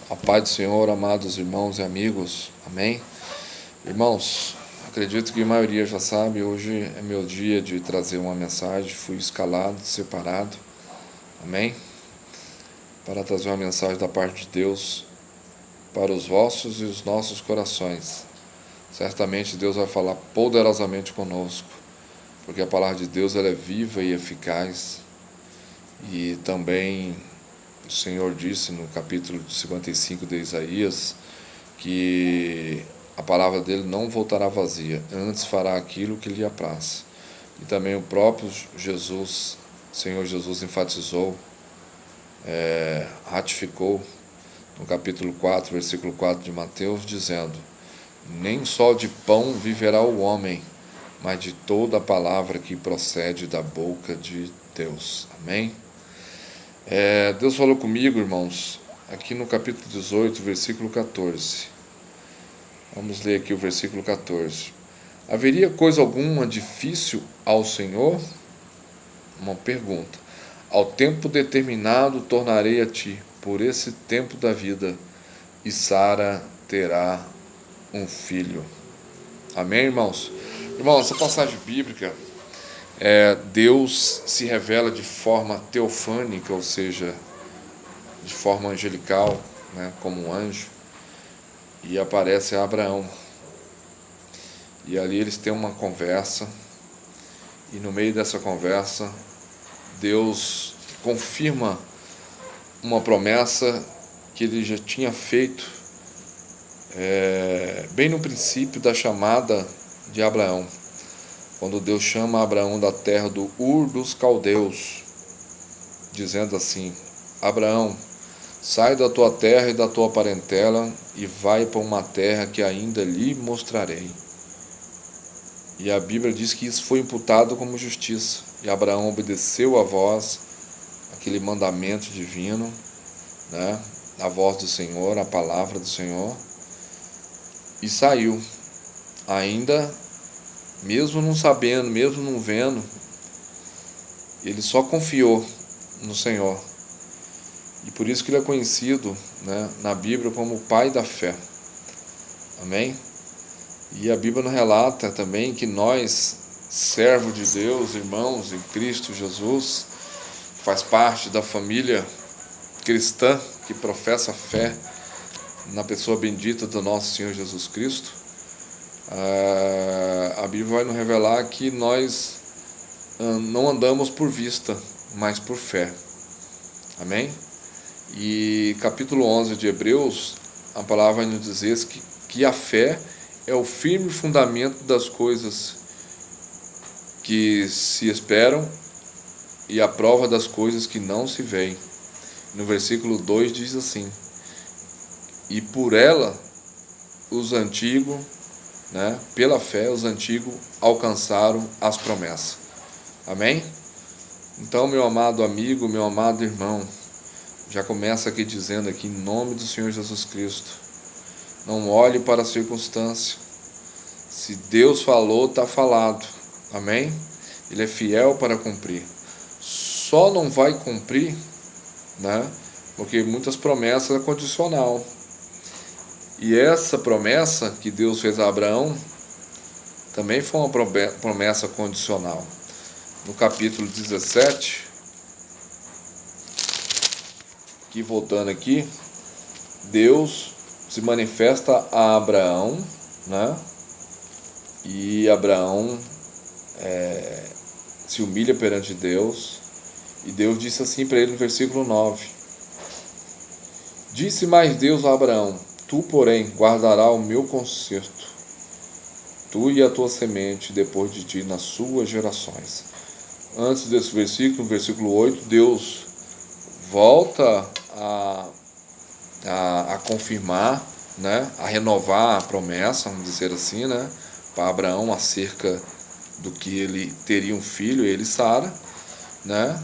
A paz do Senhor, amados irmãos e amigos, amém? Irmãos, acredito que a maioria já sabe, hoje é meu dia de trazer uma mensagem, fui escalado, separado, amém? Para trazer uma mensagem da parte de Deus para os vossos e os nossos corações. Certamente Deus vai falar poderosamente conosco, porque a palavra de Deus ela é viva e eficaz, e também o Senhor disse no capítulo 55 de Isaías que a palavra dele não voltará vazia, antes fará aquilo que lhe apraz. E também o próprio Jesus, Senhor Jesus enfatizou, ratificou no capítulo 4, versículo 4 de Mateus, dizendo: nem só de pão viverá o homem, mas de toda a palavra que procede da boca de Deus. Amém? Deus falou comigo, irmãos, aqui no capítulo 18, versículo 14. Vamos ler aqui o versículo 14. Haveria coisa alguma difícil ao Senhor? Uma pergunta. Ao tempo determinado tornarei a ti, por esse tempo da vida, e Sara terá um filho. Amém, irmãos? Irmãos, essa passagem bíblica, Deus se revela de forma teofânica, ou seja, de forma angelical, né, como um anjo, e aparece a Abraão. E ali eles têm uma conversa, e no meio dessa conversa, Deus confirma uma promessa que ele já tinha feito bem no princípio da chamada de Abraão, quando Deus chama Abraão da terra do Ur dos Caldeus, dizendo assim: Abraão, sai da tua terra e da tua parentela e vai para uma terra que ainda lhe mostrarei. E a Bíblia diz que isso foi imputado como justiça, e Abraão obedeceu a voz, aquele mandamento divino, né, a voz do Senhor, a palavra do Senhor, e saiu, ainda mesmo não sabendo, mesmo não vendo, ele só confiou no Senhor. E por isso que ele é conhecido, né, na Bíblia como o pai da fé. Amém? E a Bíblia nos relata também que nós, servos de Deus, irmãos em Cristo Jesus, faz parte da família cristã que professa a fé na pessoa bendita do nosso Senhor Jesus Cristo. A Bíblia vai nos revelar que nós não andamos por vista, mas por fé. Amém? E capítulo 11 de Hebreus, a palavra vai nos dizer que a fé é o firme fundamento das coisas que se esperam e a prova das coisas que não se veem. No versículo 2 diz assim: e por ela os antigos, né, pela fé os antigos alcançaram as promessas. Amém? Então, meu amado amigo, meu amado irmão, já começa aqui dizendo aqui, em nome do Senhor Jesus Cristo, não olhe para a circunstância. Se Deus falou, está falado. Amém? Ele é fiel para cumprir. Só não vai cumprir, né, porque muitas promessas é condicional. E essa promessa que Deus fez a Abraão também foi uma promessa condicional. No capítulo 17, que voltando aqui, Deus se manifesta a Abraão, né? E Abraão se humilha perante Deus, e Deus disse assim para ele no versículo 9: disse mais Deus a Abraão: tu, porém, guardarás o meu concerto, tu e a tua semente depois de ti nas suas gerações. Antes desse versículo, no versículo 8, Deus volta a confirmar, né, a renovar a promessa, vamos dizer assim, né, para Abraão acerca do que ele teria um filho, ele e Sara, né?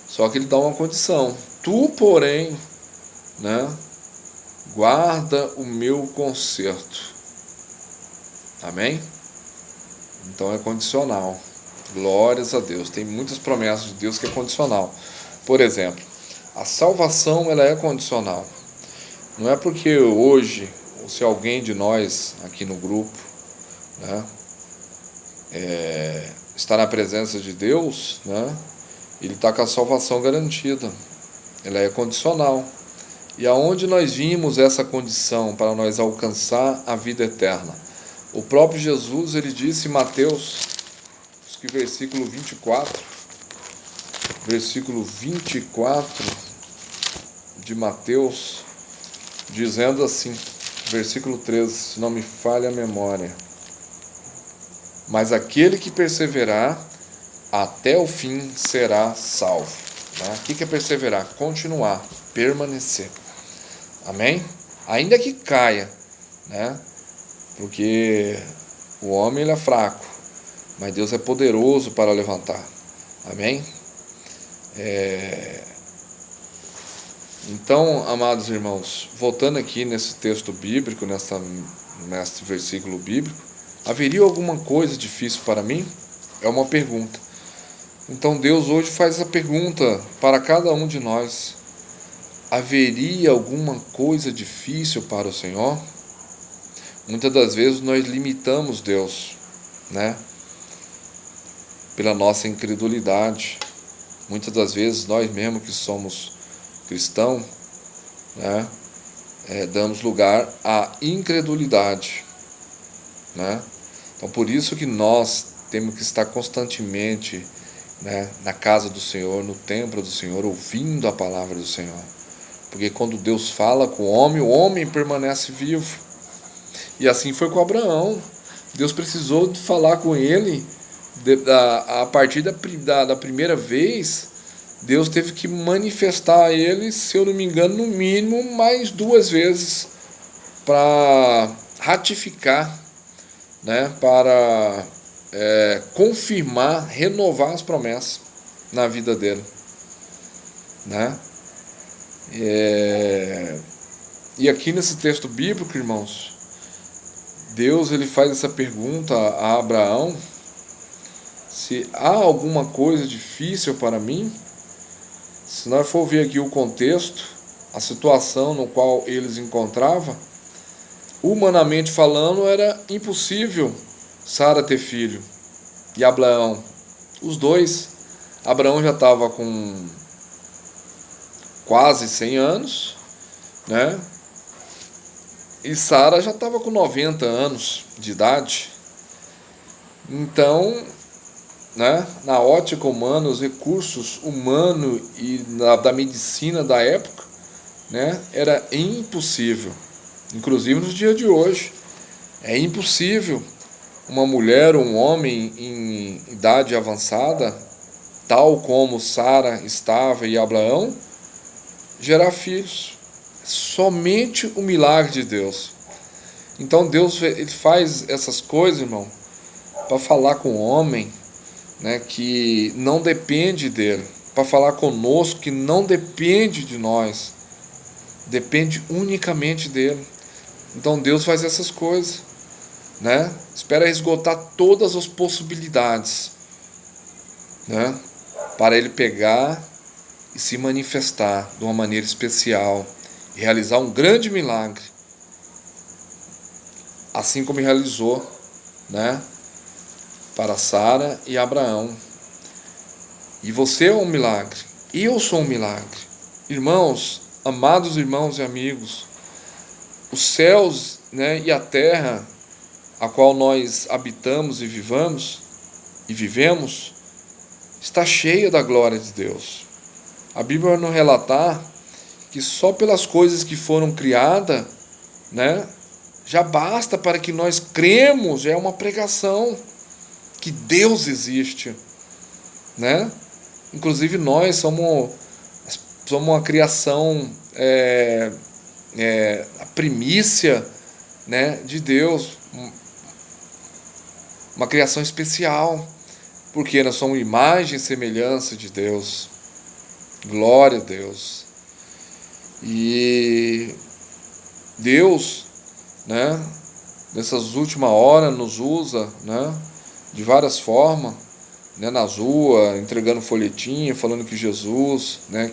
Só que ele dá uma condição: tu, porém, né, guarda o meu concerto. Amém? Então é condicional. Glórias a Deus. Tem muitas promessas de Deus que é condicional. Por exemplo, a salvação ela é condicional. Não é porque hoje, ou se alguém de nós aqui no grupo, né, está na presença de Deus, né, ele está com a salvação garantida. Ela é condicional. E aonde nós vimos essa condição para nós alcançar a vida eterna? O próprio Jesus, ele disse em Mateus, acho que versículo 24 de Mateus, dizendo assim, versículo 13, se não me falha a memória: mas aquele que perseverar até o fim será salvo. Né? O que é perseverar? Continuar, permanecer. Amém? Ainda que caia, né? Porque o homem ele é fraco, mas Deus é poderoso para levantar. Amém? Então, amados irmãos, voltando aqui nesse texto bíblico, nesse versículo bíblico, haveria alguma coisa difícil para mim? É uma pergunta. Então Deus hoje faz essa pergunta para cada um de nós: haveria alguma coisa difícil para o Senhor? Muitas das vezes nós limitamos Deus, né? Pela nossa incredulidade. Muitas das vezes nós mesmos que somos cristãos, né, damos lugar à incredulidade, né? Então por isso que nós temos que estar constantemente, né, na casa do Senhor, no templo do Senhor, ouvindo a palavra do Senhor. Porque quando Deus fala com o homem permanece vivo. E assim foi com Abraão. Deus precisou de falar com ele. A partir da primeira vez, Deus teve que manifestar a ele, se eu não me engano, no mínimo mais 2 vezes, para ratificar, né, para confirmar, renovar as promessas na vida dele, né? E aqui nesse texto bíblico, irmãos, Deus ele faz essa pergunta a Abraão: se há alguma coisa difícil para mim? Se nós for ver aqui o contexto, a situação no qual eles encontravam, humanamente falando, era impossível Sara ter filho. E Abraão, os dois, Abraão já estava com quase 100 anos, né? E Sara já estava com 90 anos de idade. Então, né, na ótica humana, os recursos humanos e da medicina da época, né, era impossível. Inclusive nos dias de hoje, é impossível uma mulher ou um homem em idade avançada, tal como Sara estava e Abraão, gerar filhos. Somente o milagre de Deus. Então Deus ele faz essas coisas, irmão, para falar com o homem, né, que não depende dele, para falar conosco que não depende de nós, depende unicamente dele. Então Deus faz essas coisas, né? Espera esgotar todas as possibilidades, né, para ele pegar e se manifestar de uma maneira especial, realizar um grande milagre, assim como realizou, né, para Sara e Abraão. E você é um milagre, eu sou um milagre. Irmãos, amados irmãos e amigos, os céus, né, e a terra a qual nós habitamos e vivemos está cheia da glória de Deus. A Bíblia vai nos relatar que só pelas coisas que foram criadas, né, já basta para que nós cremos, já é uma pregação que Deus existe, né? Inclusive nós somos uma criação, a primícia, né, de Deus, uma criação especial, porque nós somos imagem e semelhança de Deus. Glória a Deus. E Deus, né, nessas últimas horas nos usa, né, de várias formas, né, nas ruas, entregando folhetinho, falando que Jesus, né,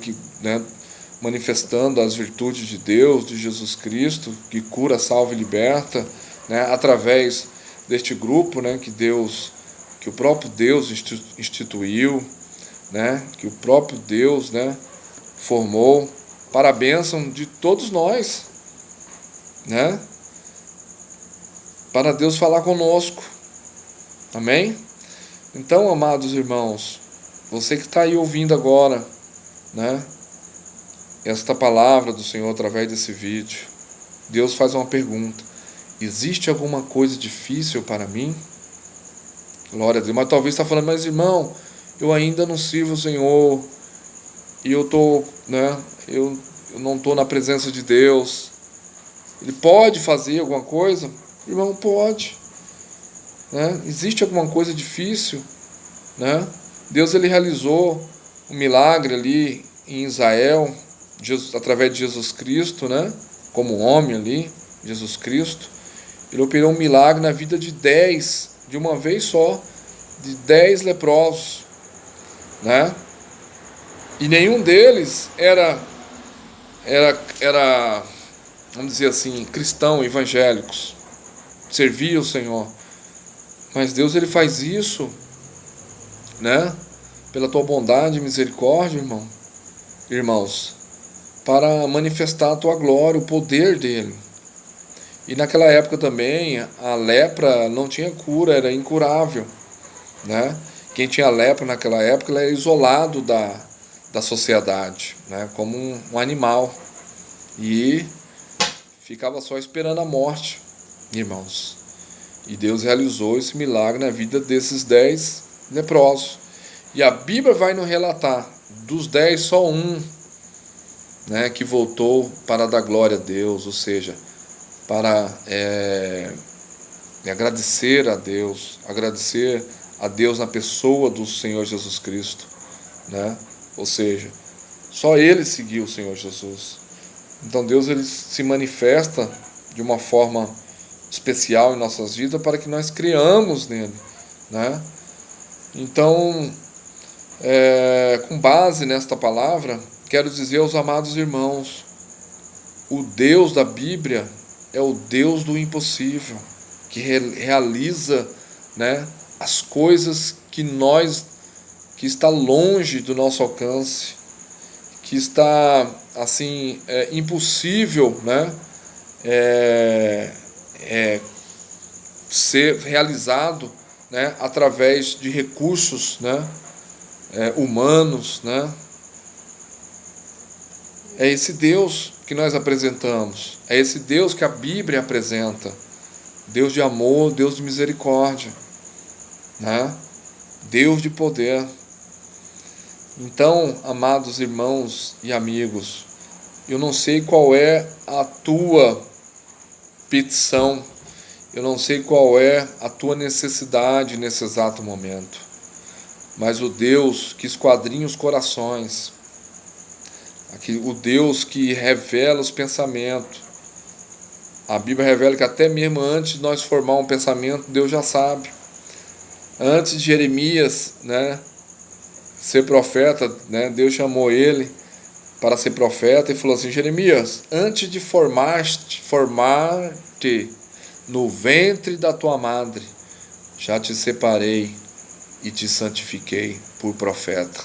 manifestando as virtudes de Deus, de Jesus Cristo, que cura, salva e liberta, né, através deste grupo, né, que o próprio Deus instituiu, né, que o próprio Deus, né, formou para a bênção de todos nós, né, para Deus falar conosco. Amém? Então, amados irmãos, você que está aí ouvindo agora, né, esta palavra do Senhor através desse vídeo, Deus faz uma pergunta: existe alguma coisa difícil para mim? Glória a Deus. Mas talvez está falando, mas irmão, eu ainda não sirvo o Senhor, e eu não estou na presença de Deus. Ele pode fazer alguma coisa? Irmão, pode. Né? Existe alguma coisa difícil? Né? Deus, ele realizou um milagre ali em Israel, através de Jesus Cristo, né? Como homem ali, Jesus Cristo. Ele operou um milagre na vida de 10, de uma vez só, de 10 leprosos, né? E nenhum deles era, vamos dizer assim, cristão, evangélicos, servia o Senhor. Mas Deus, ele faz isso, né, pela tua bondade e misericórdia, irmãos, para manifestar a tua glória, o poder dele. E naquela época também, a lepra não tinha cura, era incurável, né? Quem tinha lepra naquela época, ele era isolado da sociedade, né, como um animal, e ficava só esperando a morte, irmãos. E Deus realizou esse milagre na vida desses 10 leprosos. E a Bíblia vai nos relatar, dos 10, só um, né, que voltou para dar glória a Deus, ou seja, para agradecer a Deus na pessoa do Senhor Jesus Cristo, né? Ou seja, só ele seguiu o Senhor Jesus. Então Deus, ele se manifesta de uma forma especial em nossas vidas para que nós criamos nele, né? Então, com base nesta palavra, quero dizer aos amados irmãos, o Deus da Bíblia é o Deus do impossível, que realiza, né, as coisas que está longe do nosso alcance, que está assim impossível, né, ser realizado, né, através de recursos, né, humanos, né. É esse Deus que nós apresentamos, é esse Deus que a Bíblia apresenta, Deus de amor, Deus de misericórdia, né? Deus de poder. Então, amados irmãos e amigos, eu não sei qual é a tua petição, eu não sei qual é a tua necessidade nesse exato momento, mas o Deus que esquadrinha os corações, o Deus que revela os pensamentos, a Bíblia revela que até mesmo antes de nós formar um pensamento, Deus já sabe. Antes de Jeremias, né, ser profeta, né, Deus chamou ele para ser profeta e falou assim: Jeremias, antes de formar-te no ventre da tua madre, já te separei e te santifiquei por profeta.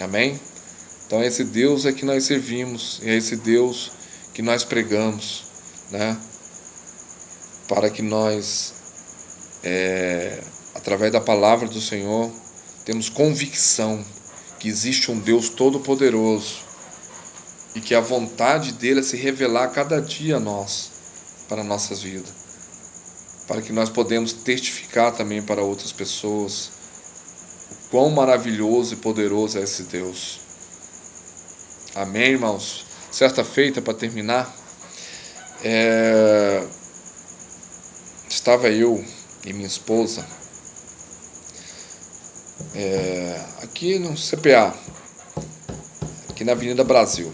Amém? Então esse Deus é que nós servimos, é esse Deus que nós pregamos, né? Para que nós, através da palavra do Senhor, temos convicção que existe um Deus todo-poderoso e que a vontade dele é se revelar cada dia a nós, para nossas vidas, para que nós podemos testificar também para outras pessoas o quão maravilhoso e poderoso é esse Deus. Amém, irmãos? Certa feita, para terminar, estava eu e minha esposa aqui no CPA, aqui na Avenida Brasil.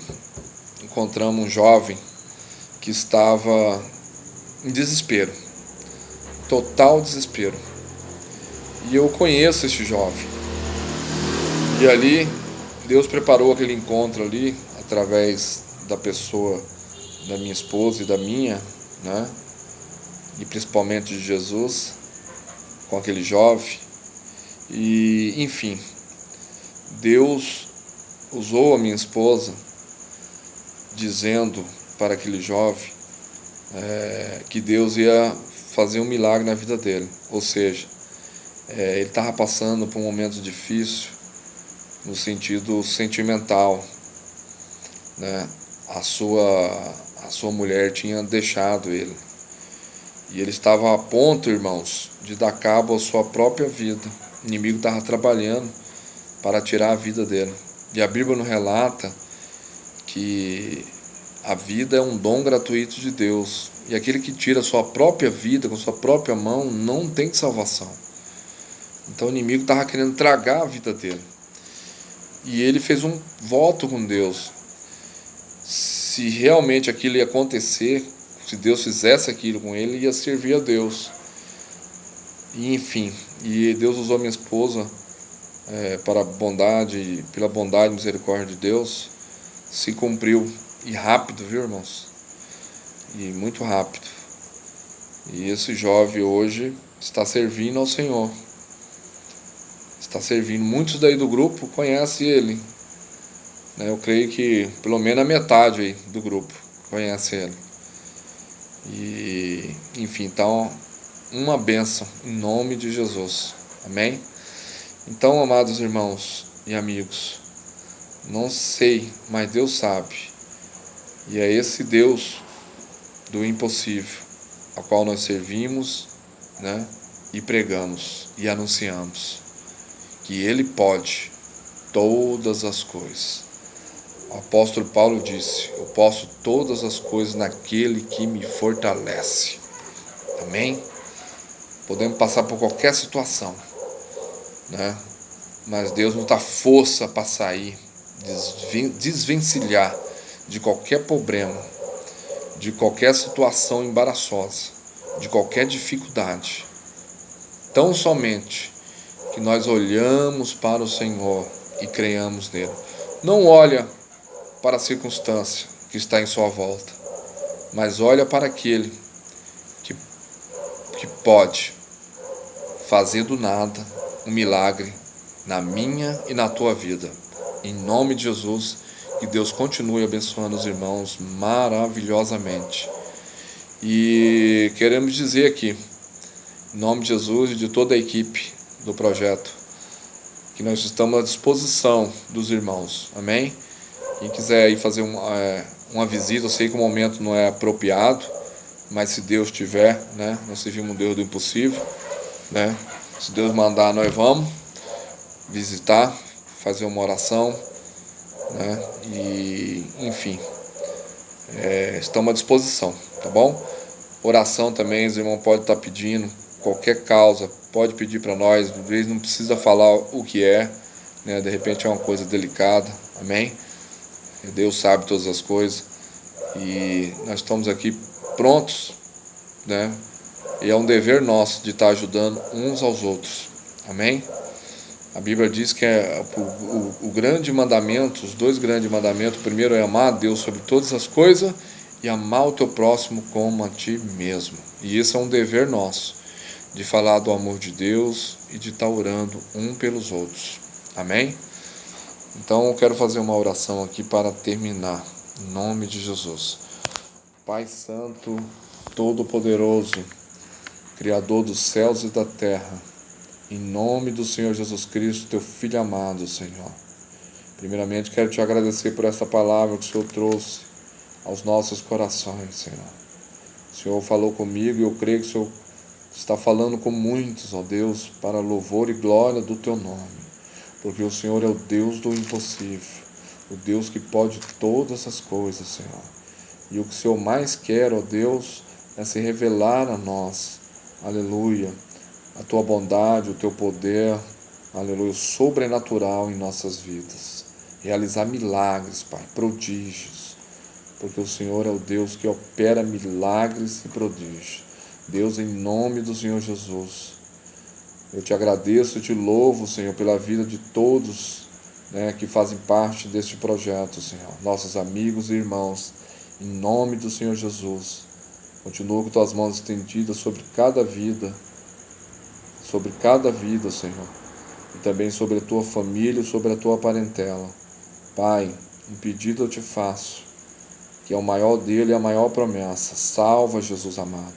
Encontramos um jovem que estava em desespero, total desespero. E eu conheço esse jovem. E ali Deus preparou aquele encontro ali, através da pessoa da minha esposa e da minha, né? E principalmente de Jesus, com aquele jovem. E, enfim, Deus usou a minha esposa dizendo para aquele jovem que Deus ia fazer um milagre na vida dele. Ou seja, ele estava passando por um momento difícil no sentido sentimental, né? A sua mulher tinha deixado ele. E ele estava a ponto, irmãos, de dar cabo à sua própria vida. O inimigo estava trabalhando para tirar a vida dele. E a Bíblia nos relata que a vida é um dom gratuito de Deus. E aquele que tira a sua própria vida com sua própria mão não tem salvação. Então o inimigo estava querendo tragar a vida dele. E ele fez um voto com Deus. Se realmente aquilo ia acontecer, se Deus fizesse aquilo com ele, ia servir a Deus. E enfim, e Deus usou a minha esposa para a bondade, pela bondade e misericórdia de Deus, se cumpriu. E rápido, viu, irmãos? E muito rápido. E esse jovem hoje está servindo ao Senhor. Está servindo. Muitos daí do grupo conhecem ele. Eu creio que pelo menos a metade aí do grupo conhece ele. E, enfim, então, uma bênção em nome de Jesus. Amém? Então, amados irmãos e amigos, não sei, mas Deus sabe. E é esse Deus do impossível, ao qual nós servimos, né? E pregamos e anunciamos que Ele pode todas as coisas. O apóstolo Paulo disse: eu posso todas as coisas naquele que me fortalece. Amém? Podemos passar por qualquer situação, né? Mas Deus nos dá força para sair, desvencilhar de qualquer problema, de qualquer situação embaraçosa, de qualquer dificuldade. Tão somente que nós olhamos para o Senhor e creiamos nele. Não olha para a circunstância que está em sua volta, mas olha para aquele que pode fazer do nada um milagre na minha e na tua vida. Em nome de Jesus, que Deus continue abençoando os irmãos maravilhosamente. E queremos dizer aqui, em nome de Jesus e de toda a equipe do projeto, que nós estamos à disposição dos irmãos. Amém? Quem quiser ir fazer uma visita, eu sei que o momento não é apropriado, mas se Deus tiver, né? Nós servimos um Deus do impossível, né? Se Deus mandar, nós vamos visitar, fazer uma oração, né? E, enfim, estamos à disposição, tá bom? Oração também, os irmãos podem estar pedindo, qualquer causa, pode pedir para nós, às vezes não precisa falar o que é, né? De repente é uma coisa delicada, amém? Deus sabe todas as coisas e nós estamos aqui prontos, né? E é um dever nosso de estar ajudando uns aos outros, amém? A Bíblia diz que o grande mandamento, os dois grandes mandamentos, o primeiro é amar a Deus sobre todas as coisas e amar o teu próximo como a ti mesmo. E isso é um dever nosso, de falar do amor de Deus e de estar orando um pelos outros, amém? Então eu quero fazer uma oração aqui para terminar, em nome de Jesus. Pai Santo, Todo-Poderoso, Criador dos céus e da terra, em nome do Senhor Jesus Cristo, teu Filho amado, Senhor. Primeiramente quero te agradecer por essa palavra que o Senhor trouxe aos nossos corações, Senhor. O Senhor falou comigo e eu creio que o Senhor está falando com muitos, ó Deus, para louvor e glória do teu nome. Porque o Senhor é o Deus do impossível, o Deus que pode todas as coisas, Senhor. E o que o Senhor mais quer, ó Deus, é se revelar a nós, aleluia, a tua bondade, o teu poder, aleluia, sobrenatural em nossas vidas. Realizar milagres, Pai, prodígios, porque o Senhor é o Deus que opera milagres e prodígios. Deus, em nome do Senhor Jesus, eu te agradeço e te louvo, Senhor, pela vida de todos né, que fazem parte deste projeto, Senhor, nossos amigos e irmãos, em nome do Senhor Jesus. Continua com tuas mãos estendidas sobre cada vida, Senhor, e também sobre a tua família e sobre a tua parentela. Pai, um pedido eu te faço, que é o maior dele e a maior promessa. Salva, Jesus amado.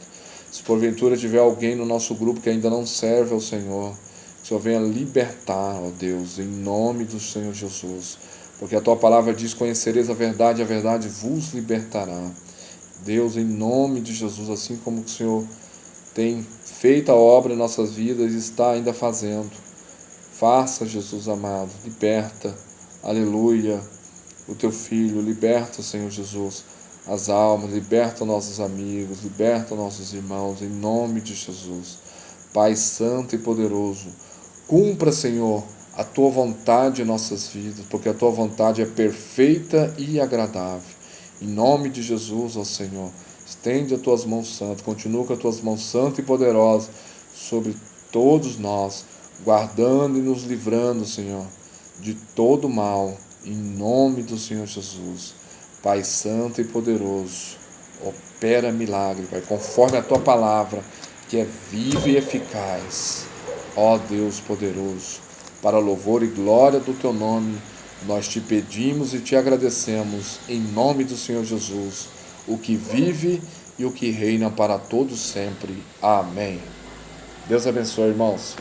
Se porventura tiver alguém no nosso grupo que ainda não serve ao Senhor, que o Senhor venha libertar, ó Deus, em nome do Senhor Jesus. Porque a tua palavra diz: conhecereis a verdade vos libertará. Deus, em nome de Jesus, assim como o Senhor tem feito a obra em nossas vidas e está ainda fazendo, faça, Jesus amado, liberta, aleluia, o teu filho, liberta, Senhor Jesus, as almas, liberta nossos amigos, liberta nossos irmãos, em nome de Jesus. Pai santo e poderoso, cumpra, Senhor, a tua vontade em nossas vidas, porque a tua vontade é perfeita e agradável. Em nome de Jesus, ó Senhor, estende as tuas mãos santas, continua com as tuas mãos santas e poderosas sobre todos nós, guardando e nos livrando, Senhor, de todo mal, em nome do Senhor Jesus. Pai santo e poderoso, opera milagre, Pai, conforme a tua palavra, que é viva e eficaz. Ó Deus poderoso, para louvor e glória do teu nome, nós te pedimos e te agradecemos, em nome do Senhor Jesus, o que vive e o que reina para todos sempre. Amém. Deus abençoe, irmãos.